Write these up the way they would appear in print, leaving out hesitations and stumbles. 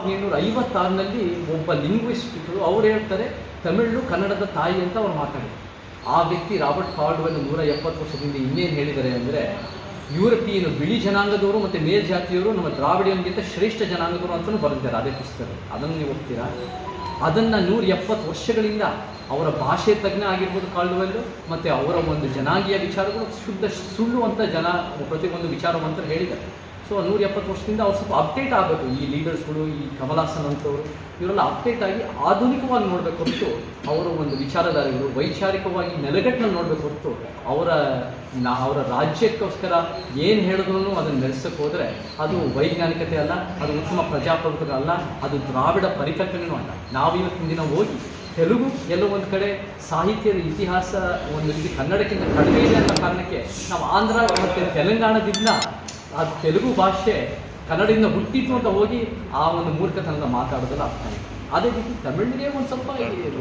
1756ರಲ್ಲಿ ಒಬ್ಬ ಲಿಂಗ್ವಿಸ್ಟ್ಗಳು ಅವ್ರು ಹೇಳ್ತಾರೆ ತಮಿಳು ಕನ್ನಡದ ತಾಯಿ ಅಂತ ಅವ್ರು ಮಾತಾಡಿದ್ರು. ಆ ವ್ಯಕ್ತಿ ರಾಬರ್ಟ್ ಕಾಲ್ಡ್ವೆಲ್ 170 ವರ್ಷದಿಂದ ಇನ್ನೇನು ಹೇಳಿದ್ದಾರೆ ಅಂದರೆ, ಯುರೋಪಿಯನ್ ಬಿಳಿ ಜನಾಂಗದವರು ಮತ್ತು ಮೇಲ್ಜಾತಿಯವರು ನಮ್ಮ ದ್ರಾವಿಡಿಯನ್ಗಿಂತ ಶ್ರೇಷ್ಠ ಜನಾಂಗದವರು ಅಂತಲೂ ಬರೆದಿದ್ದಾರೆ ಅದೇ ಪುಸ್ತಕದಲ್ಲಿ. ಅದನ್ನು ನೀವು ಓದ್ತೀರಾ? ಅದನ್ನು 170 ವರ್ಷಗಳಿಂದ ಅವರ ಭಾಷೆ ತಜ್ಞ ಆಗಿರ್ಬೋದು ಕಾಲ್ಡ್ವೆಲ್ಲು, ಮತ್ತು ಅವರ ಒಂದು ಜನಾಂಗೀಯ ವಿಚಾರಗಳು ಶುದ್ಧ ಸುಳ್ಳು ಅಂತ ಪ್ರತಿಯೊಂದು ವಿಚಾರವಂತರು ಹೇಳಿದ್ದಾರೆ. ಸೊ 170 ವರ್ಷದಿಂದ ಅವ್ರು ಸ್ವಲ್ಪ ಅಪ್ಡೇಟ್ ಆಗಬೇಕು. ಈ ಲೀಡರ್ಸ್ಗಳು, ಈ ಕಮಲ್ ಹಾಸನ್ ಅಂತವರು, ಇವರೆಲ್ಲ ಅಪ್ಡೇಟ್ ಆಗಿ ಆಧುನಿಕವಾಗಿ ನೋಡಬೇಕು ಹೊರತು ಅವರ ಒಂದು ವಿಚಾರಧಾರೆಗಳು ವೈಚಾರಿಕವಾಗಿ ನೆಲೆಗಟ್ಟಿನಲ್ಲಿ ನೋಡಬೇಕು ಹೊರತು ಅವರ ರಾಜ್ಯಕ್ಕೋಸ್ಕರ ಏನು ಹೇಳಿದ್ರು ಅದನ್ನು ನಡೆಸೋಕ್ಕೆ ಹೋದರೆ ಅದು ವೈಜ್ಞಾನಿಕತೆ ಅಲ್ಲ, ಅದು ಉತ್ತಮ ಪ್ರಜಾಪ್ರಭುತ್ವ ಅಲ್ಲ, ಅದು ದ್ರಾವಿಡ ಪರಿಕಲ್ಪನೆಯೂ ಅಲ್ಲ. ನಾವಿವತ್ತಿನ ದಿನ ಹೋಗಿ ತೆಲುಗು ಎಲ್ಲೋ ಒಂದು ಕಡೆ ಸಾಹಿತ್ಯದ ಇತಿಹಾಸ ಒಂದು ರೀತಿ ಕನ್ನಡಕ್ಕಿಂತ ಕಡಿಮೆ ಇದೆ ಅನ್ನೋ ಕಾರಣಕ್ಕೆ ನಾವು ಆಂಧ್ರ ಮತ್ತು ತೆಲಂಗಾಣದಿಂದ ಆ ತೆಲುಗು ಭಾಷೆ ಕನ್ನಡದಿಂದ ಹುಟ್ಟಿತು ಅಂತ ಹೋಗಿ ಆ ಒಂದು ಮೂರ್ಖತನದ ಮಾತಾಡೋದಲ್ಲ ಅರ್ಥ ಆಯಿತು. ಅದೇ ರೀತಿ ತಮಿಳಿಗೆ ಒಂದು ಸ್ವಲ್ಪ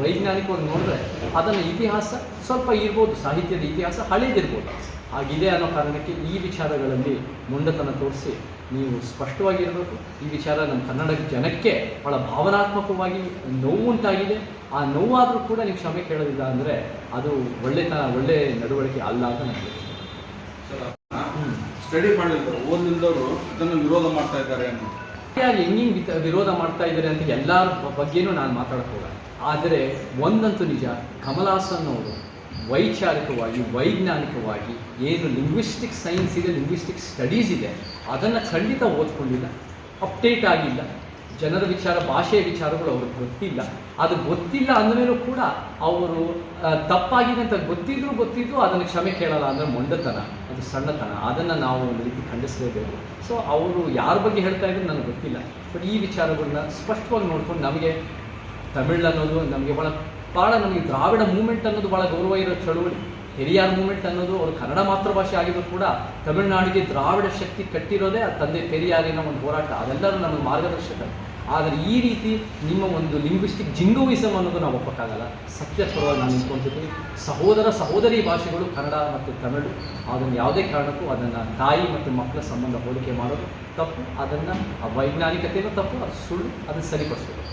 ವೈಜ್ಞಾನಿಕವಾಗಿ ನೋಡಿದ್ರೆ ಅದನ್ನು ಇತಿಹಾಸ ಸ್ವಲ್ಪ ಇರ್ಬೋದು, ಸಾಹಿತ್ಯದ ಇತಿಹಾಸ ಹಳೇದಿರ್ಬೋದು, ಹಾಗಿದೆ ಅನ್ನೋ ಕಾರಣಕ್ಕೆ ಈ ವಿಚಾರಗಳಲ್ಲಿ ಮೊಂಡತನ ತೋರಿಸಿ ನೀವು ಸ್ಪಷ್ಟವಾಗಿರಬೇಕು. ಈ ವಿಚಾರ ನಮ್ಮ ಕನ್ನಡ ಜನಕ್ಕೆ ಭಾಳ ಭಾವನಾತ್ಮಕವಾಗಿ ನೋವುಂಟಾಗಿದೆ. ಆ ನೋವಾದರೂ ಕೂಡ ನೀವು ಕ್ಷಮೆ ಕೇಳೋದಿಲ್ಲ ಅಂದರೆ ಅದು ಒಳ್ಳೆ ನಡವಳಿಕೆ ಅಲ್ಲ ಅಂತ ನನಗೆ ಸ್ಟಡಿ ಮಾಡಿರ್ತಾರೆ, ಓದಿಲ್ದವರು ಇದನ್ನು ವಿರೋಧ ಮಾಡ್ತಾ ಇದ್ದಾರೆ ಅನ್ನೋ ಹೆಂಗೆ ವಿರೋಧ ಮಾಡ್ತಾ ಇದ್ದಾರೆ ಅಂತ ಎಲ್ಲರ ಬಗ್ಗೆನೂ ನಾನು ಮಾತಾಡಕ್ಕೆ ಹೋಗಲ್ಲ. ಆದರೆ ಒಂದಂತೂ ನಿಜ, ಕಮಲ್ ಹಾಸನ್ ಅವರು ವೈಚಾರಿಕವಾಗಿ ವೈಜ್ಞಾನಿಕವಾಗಿ ಏನು ಲಿಂಗ್ವಿಸ್ಟಿಕ್ ಸೈನ್ಸ್ ಇದೆ, ಲಿಂಗ್ವಿಸ್ಟಿಕ್ ಸ್ಟಡೀಸ್ ಇದೆ, ಅದನ್ನು ಖಂಡಿತ ಓದ್ಕೊಂಡಿಲ್ಲ, ಅಪ್ಡೇಟ್ ಆಗಿಲ್ಲ. ಜನರ ವಿಚಾರ, ಭಾಷೆಯ ವಿಚಾರಗಳು ಅವ್ರಿಗೆ ಗೊತ್ತಿಲ್ಲ. ಅದು ಗೊತ್ತಿಲ್ಲ ಅಂದಮೇಲೂ ಕೂಡ ಅವರು ತಪ್ಪಾಗಿದೆ ಅಂತ ಗೊತ್ತಿದ್ದು ಅದನ್ನು ಕ್ಷಮೆ ಕೇಳಲ್ಲ ಅಂದರೆ ಮೊಂಡತನ, ಅದು ಸಣ್ಣತನ. ಅದನ್ನು ನಾವು ಒಂದು ರೀತಿ ಖಂಡಿಸಲೇಬೇಕು. ಸೊ ಅವರು ಯಾರ ಬಗ್ಗೆ ಹೇಳ್ತಾ ಇದ್ರು ನನಗೆ ಗೊತ್ತಿಲ್ಲ, ಬಟ್ ಈ ವಿಚಾರಗಳನ್ನ ಸ್ಪಷ್ಟವಾಗಿ ನೋಡ್ಕೊಂಡು ನಮಗೆ ತಮಿಳು ಅನ್ನೋದು ನಮಗೆ ಭಾಳ ನಮಗೆ ದ್ರಾವಿಡ ಮೂಮೆಂಟ್ ಅನ್ನೋದು ಭಾಳ ಗೌರವ ಇರೋ ಚಳುವಳಿ. ಪೆರಿಯಾರ್ ಮೂಮೆಂಟ್ ಅನ್ನೋದು ಅವರು ಕನ್ನಡ ಮಾತೃಭಾಷೆ ಆಗಿದ್ರು ಕೂಡ ತಮಿಳುನಾಡಿಗೆ ದ್ರಾವಿಡ ಶಕ್ತಿ ಕಟ್ಟಿರೋದೇ ಆ ತಂದೆ ಪೆರಿಯಾರಿನ ಒಂದು ಹೋರಾಟ. ಅದೆಲ್ಲರೂ ನಮ್ಮ ಮಾರ್ಗದರ್ಶಕ. ಆದರೆ ಈ ರೀತಿ ನಿಮ್ಮ ಒಂದು ಲಿಂಗ್ವಿಸ್ಟಿಕ್ ಜಿಂಗೋಯಿಸಮ್ ಅನ್ನೋದು ನಾವು ಒಪ್ಪಕ್ಕಾಗಲ್ಲ. ಸತ್ಯಪರವಾಗಿ ನಾನು ನಿಂತ್ಕೊಳ್ತಿದ್ದೀನಿ. ಸಹೋದರಿ ಭಾಷೆಗಳು ಕನ್ನಡ ಮತ್ತು ತಮಿಳು. ಅದನ್ನು ಯಾವುದೇ ಕಾರಣಕ್ಕೂ ಅದನ್ನು ತಾಯಿ ಮತ್ತು ಮಕ್ಕಳ ಸಂಬಂಧ ಹೋಲಿಕೆ ಮಾಡೋದು ತಪ್ಪು. ಅದನ್ನು ಆ ವೈಜ್ಞಾನಿಕತೆಯೂ ತಪ್ಪು, ಅದು ಸುಳ್ಳು, ಅದನ್ನು ಸರಿಪಡಿಸಬೇಕು.